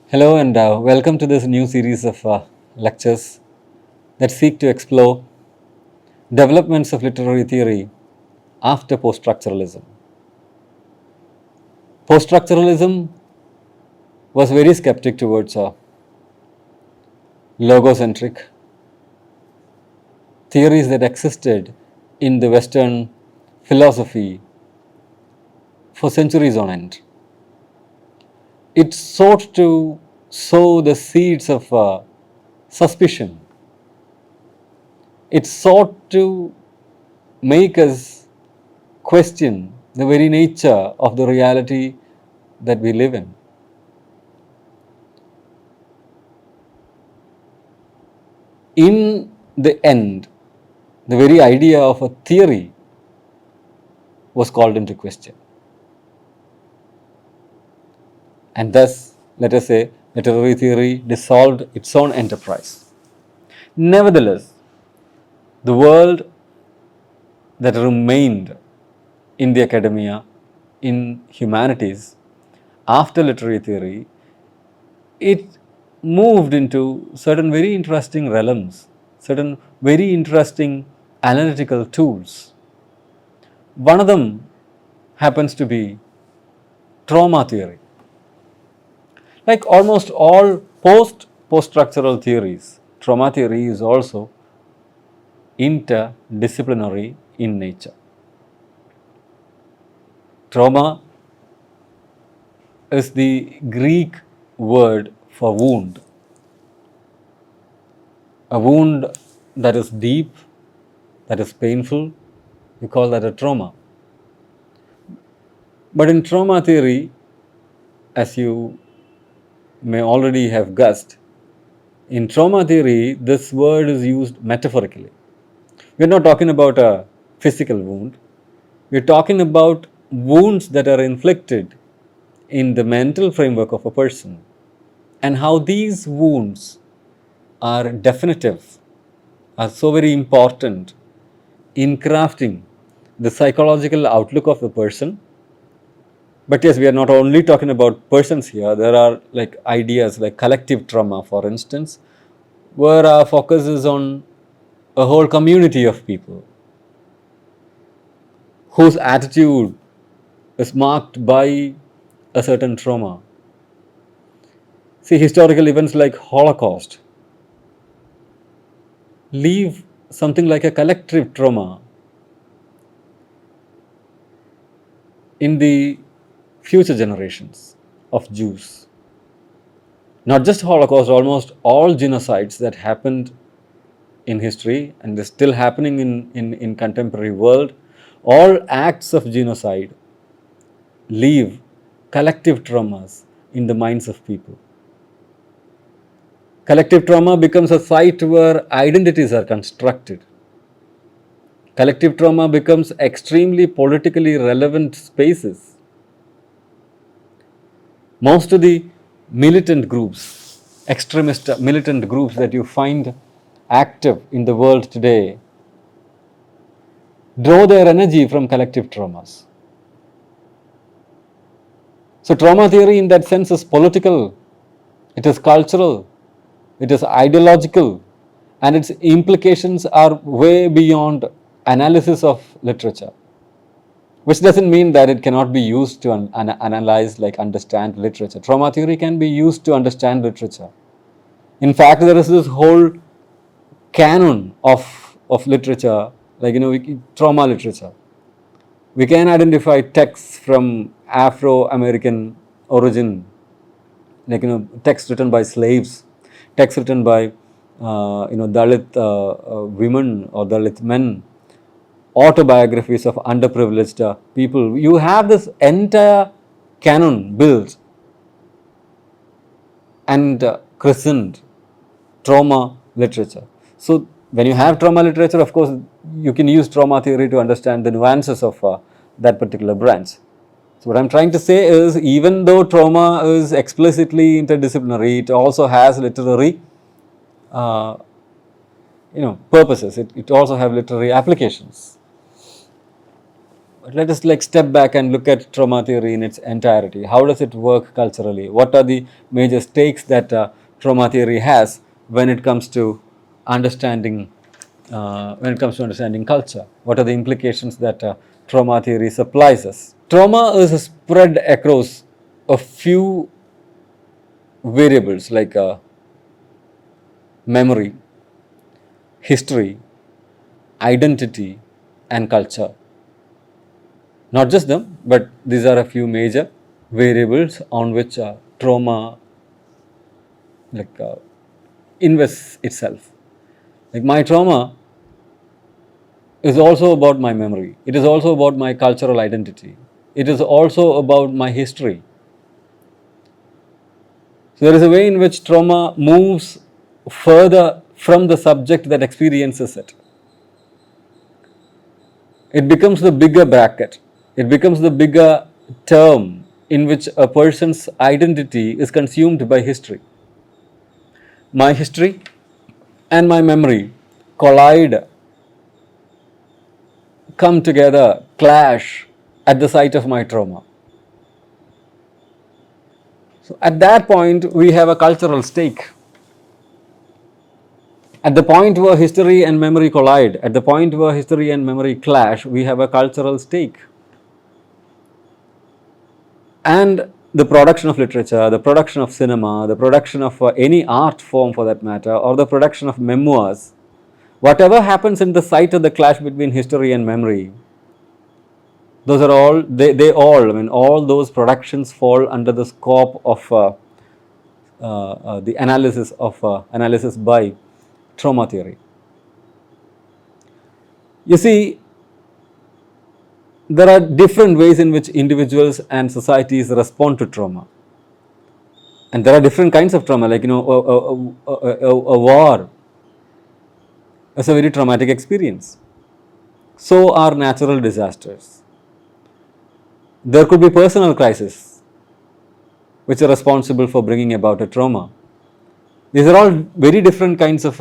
Hello and welcome to this new series of lectures that seek to explore developments of literary theory after post-structuralism. Post-structuralism was very skeptic towards logocentric theories that existed in the Western philosophy for centuries on end. It sought to sow the seeds of suspicion. It sought to make us question the very nature of the reality that we live in. In the end, the very idea of a theory was called into question. And thus, let us say, literary theory dissolved its own enterprise. Nevertheless, the world that remained in the academia, in humanities, after literary theory, it moved into certain very interesting realms, certain very interesting analytical tools. One of them happens to be trauma theory. Like almost all post-structural theories, trauma theory is also interdisciplinary in nature. Trauma is the Greek word for wound. A wound that is deep, that is painful, we call that a trauma. But in trauma theory, as you may already have guessed, in trauma theory, this word is used metaphorically. We're not talking about a physical wound, we're talking about wounds that are inflicted in the mental framework of a person and how these wounds are definitive, are so very important in crafting the psychological outlook of the person. But yes, we are not only talking about persons here, there are like ideas like collective trauma, for instance, where our focus is on a whole community of people whose attitude is marked by a certain trauma. See, historical events like Holocaust leave something like a collective trauma in the future generations of Jews. Not just Holocaust, almost all genocides that happened in history and is still happening in contemporary world, all acts of genocide leave collective traumas in the minds of people. Collective trauma becomes a site where identities are constructed. Collective trauma becomes extremely politically relevant spaces. Most of the militant groups, extremist militant groups that you find active in the world today, draw their energy from collective traumas. So, trauma theory in that sense is political, it is cultural, it is ideological, and its implications are way beyond analysis of literature. Which doesn't mean that it cannot be used to analyze, like understand literature. Trauma theory can be used to understand literature. In fact, there is this whole canon of literature, like trauma literature. We can identify texts from Afro-American origin, like texts written by slaves, texts written by Dalit women or Dalit men, autobiographies of underprivileged people. You have this entire canon built and christened trauma literature. So, when you have trauma literature, of course, you can use trauma theory to understand the nuances of that particular branch. So, what I am trying to say is, even though trauma is explicitly interdisciplinary, it also has literary purposes. It also have literary applications. let us like step back and look at trauma theory in its entirety. How does it work culturally? What are the major stakes that trauma theory has when it comes to understanding culture? What are the implications that trauma theory supplies us? Trauma is spread across a few variables like memory, history, identity, and culture. Not just them, but these are a few major variables on which trauma like invests itself. Like my trauma is also about my memory. It is also about my cultural identity. It is also about my history. So there is a way in which trauma moves further from the subject that experiences it. It becomes the bigger bracket. It becomes the bigger term in which a person's identity is consumed by history. My history and my memory collide, come together, clash at the site of my trauma. So at that point, we have a cultural stake. At the point where history and memory collide, at the point where history and memory clash, we have a cultural stake. And the production of literature, the production of cinema, the production of any art form for that matter, or the production of memoirs, whatever happens in the site of the clash between history and memory, those are all, they all, I mean, all those productions fall under the scope of the analysis by trauma theory. You see, there are different ways in which individuals and societies respond to trauma. And there are different kinds of trauma, like, a war is a very traumatic experience. So are natural disasters. There could be personal crises which are responsible for bringing about a trauma. These are all very different kinds of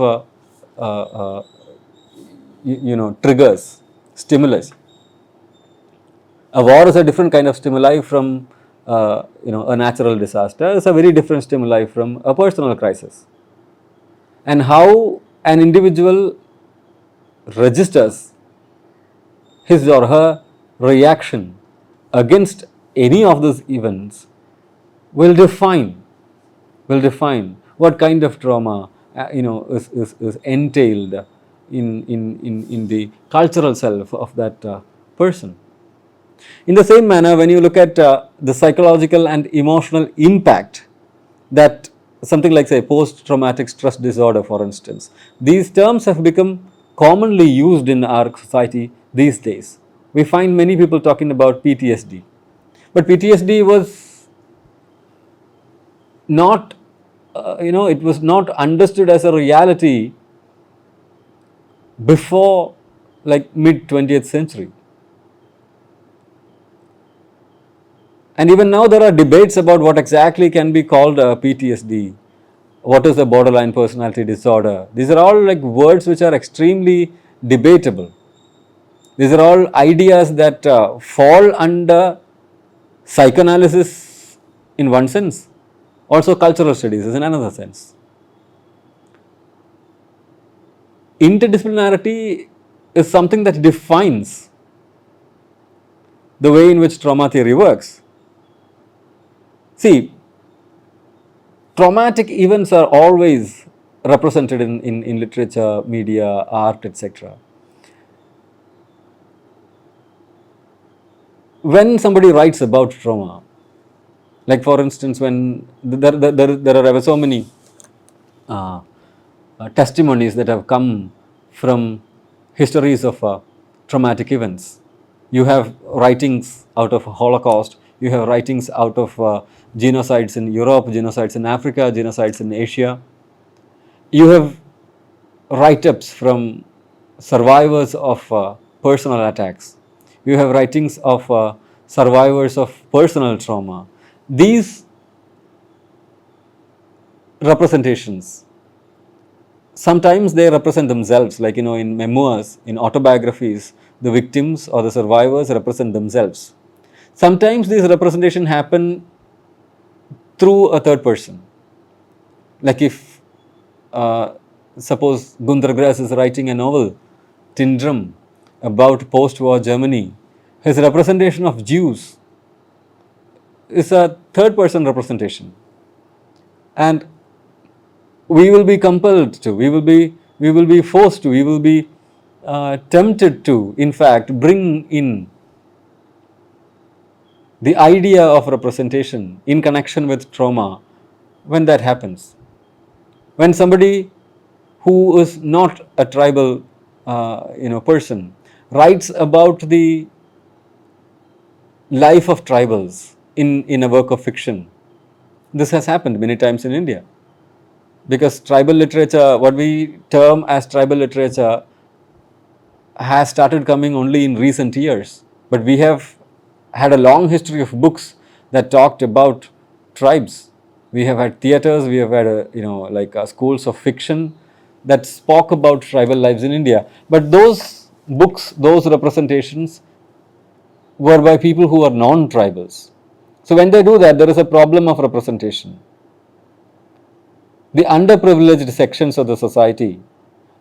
triggers, stimulus. A war is a different kind of stimuli from a natural disaster. It's a very different stimuli from a personal crisis. And how an individual registers his or her reaction against any of these events will define what kind of trauma is entailed in the cultural self of that person. In the same manner, when you look at the psychological and emotional impact that something like, say, post-traumatic stress disorder, for instance, these terms have become commonly used in our society these days. We find many people talking about PTSD, but PTSD was not, it was not understood as a reality before like mid 20th century. And even now there are debates about what exactly can be called PTSD, what is a borderline personality disorder. These are all like words which are extremely debatable. These are all ideas that fall under psychoanalysis in one sense, also cultural studies is in another sense. Interdisciplinarity is something that defines the way in which trauma theory works. See, traumatic events are always represented in literature, media, art, etc. When somebody writes about trauma, like for instance, when there are ever so many testimonies that have come from histories of traumatic events. You have writings out of Holocaust, you have writings out of genocides in Europe, genocides in Africa, genocides in Asia. You have write-ups from survivors of personal attacks. You have writings of survivors of personal trauma. These representations sometimes they represent themselves, like in memoirs, in autobiographies, the victims or the survivors represent themselves. Sometimes these representation happen through a third person, like if uh, suppose Gunter Grass is writing a novel, Tindrum, about post-war Germany, his representation of Jews is a third person representation, and we will be compelled to, we will be forced to, we will be tempted to, in fact, bring in the idea of representation in connection with trauma when that happens. When somebody who is not a tribal person writes about the life of tribals in a work of fiction, this has happened many times in India, because tribal literature, what we term as tribal literature, has started coming only in recent years, but we have had a long history of books that talked about tribes. We have had theaters, we have had schools of fiction that spoke about tribal lives in India, but those books, those representations were by people who are non-tribals. So when they do that, there is a problem of representation. The underprivileged sections of the society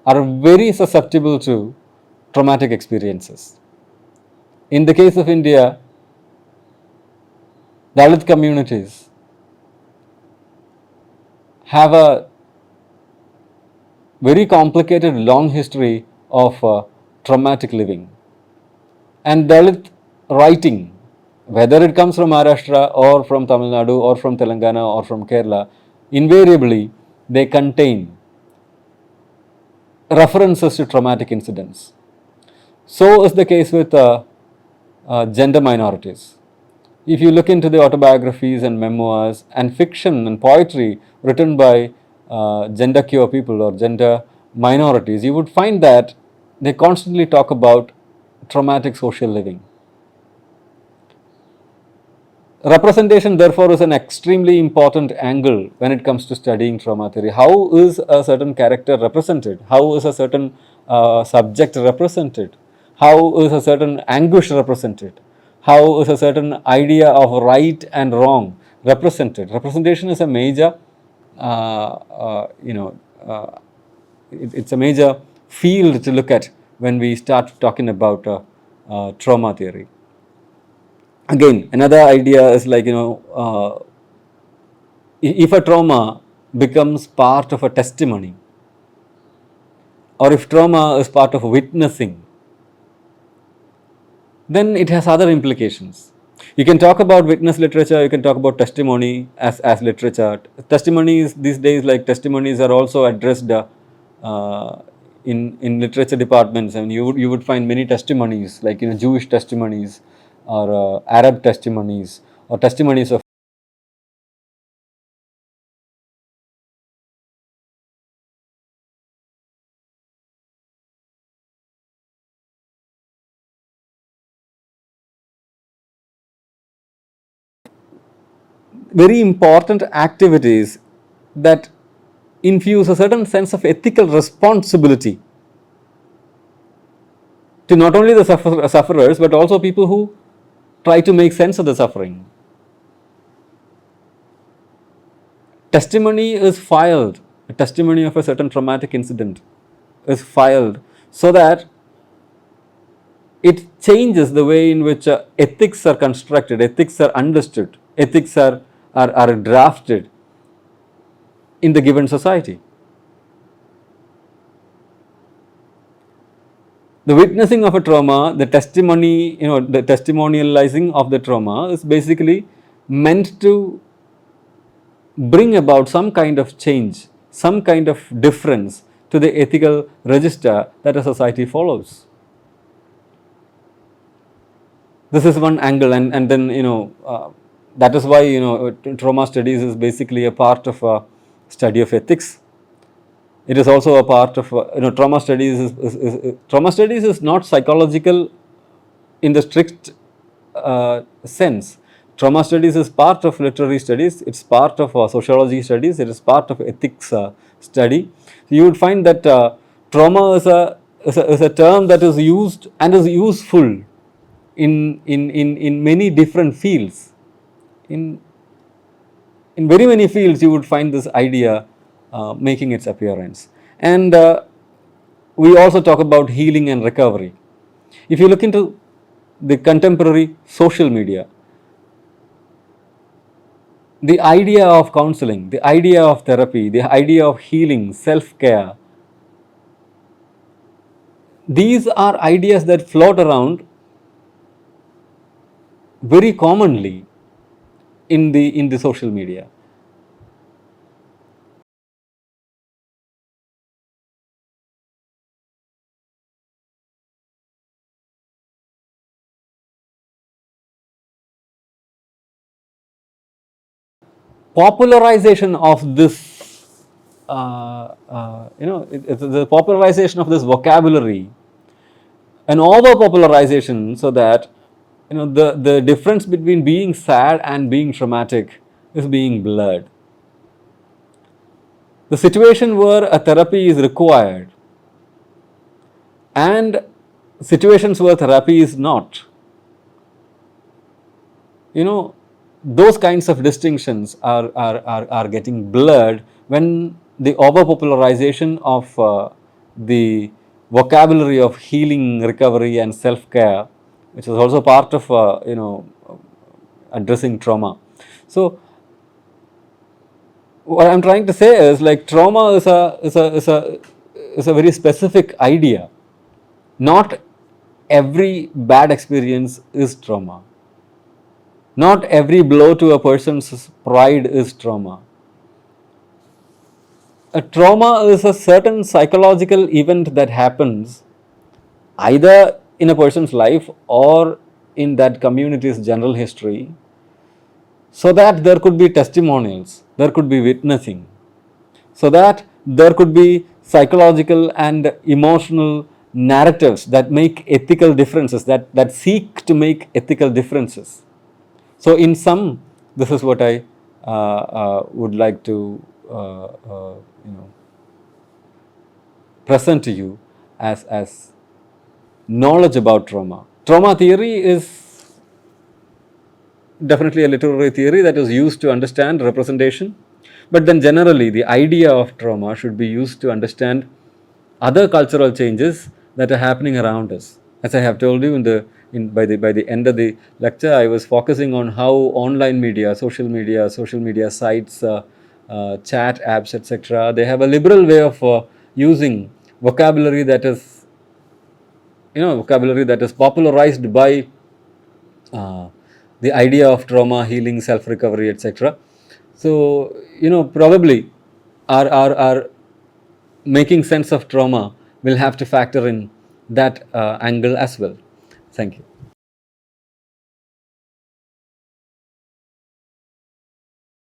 are very susceptible to traumatic experiences. In the case of India, Dalit communities have a very complicated long history of traumatic living. And Dalit writing, whether it comes from Maharashtra or from Tamil Nadu or from Telangana or from Kerala, invariably they contain references to traumatic incidents. So is the case with gender minorities. If you look into the autobiographies and memoirs and fiction and poetry written by gender queer people or gender minorities, you would find that they constantly talk about traumatic social living. Representation, therefore, is an extremely important angle when it comes to studying trauma theory. How is a certain character represented? How is a certain subject represented? How is a certain anguish represented? How is a certain idea of right and wrong represented? Representation is a major, uh, it's a major field to look at when we start talking about trauma theory. Again, another idea is like, if a trauma becomes part of a testimony, or if trauma is part of witnessing, then it has other implications. You can talk about witness literature, you can talk about testimony as literature. Testimonies these days, like testimonies, are also addressed in literature departments, and you would find many testimonies, like Jewish testimonies or Arab testimonies or testimonies of very important activities that infuse a certain sense of ethical responsibility to not only the sufferers but also people who try to make sense of the suffering. Testimony is filed, a testimony of a certain traumatic incident is filed so that it changes the way in which ethics are constructed, ethics are understood, ethics are drafted in the given society. The witnessing of a trauma, the testimony, the testimonializing of the trauma is basically meant to bring about some kind of change, some kind of difference to the ethical register that a society follows. This is one angle, and then that is why trauma studies is basically a part of a study of ethics. It is also a part of trauma studies trauma studies is not psychological in the strict sense. trauma studies is part of literary studies, it's part of sociology studies, it is part of ethics study. So you would find that trauma is a term that is used and is useful in many different fields. In very many fields you would find this idea making its appearance. And we also talk about healing and recovery. If you look into the contemporary social media, the idea of counseling, the idea of therapy, the idea of healing, self-care, these are ideas that float around very commonly in the social media. Popularization of this, the popularization of this vocabulary, an over popularization, so that the difference between being sad and being traumatic is being blurred. The situation where a therapy is required and situations where therapy is not, those kinds of distinctions are getting blurred when the overpopularization of the vocabulary of healing, recovery and self-care, which is also part of addressing trauma. So what I'm trying to say is, like, trauma is a very specific idea. Not every bad experience is trauma. Not every blow to a person's pride is trauma. A trauma is a certain psychological event that happens either in a person's life or in that community's general history, so that there could be testimonials, there could be witnessing, so that there could be psychological and emotional narratives that make ethical differences, that seek to make ethical differences. So in sum, this is what I would like to present to you as knowledge about trauma. Trauma theory is definitely a literary theory that is used to understand representation, but then generally the idea of trauma should be used to understand other cultural changes that are happening around us. As I have told you by the end of the lecture, I was focusing on how online media, social media sites, chat apps, etc., they have a liberal way of using vocabulary that is popularized by the idea of trauma, healing, self recovery, etc. So probably our making sense of trauma will have to factor in that angle as well. Thank you.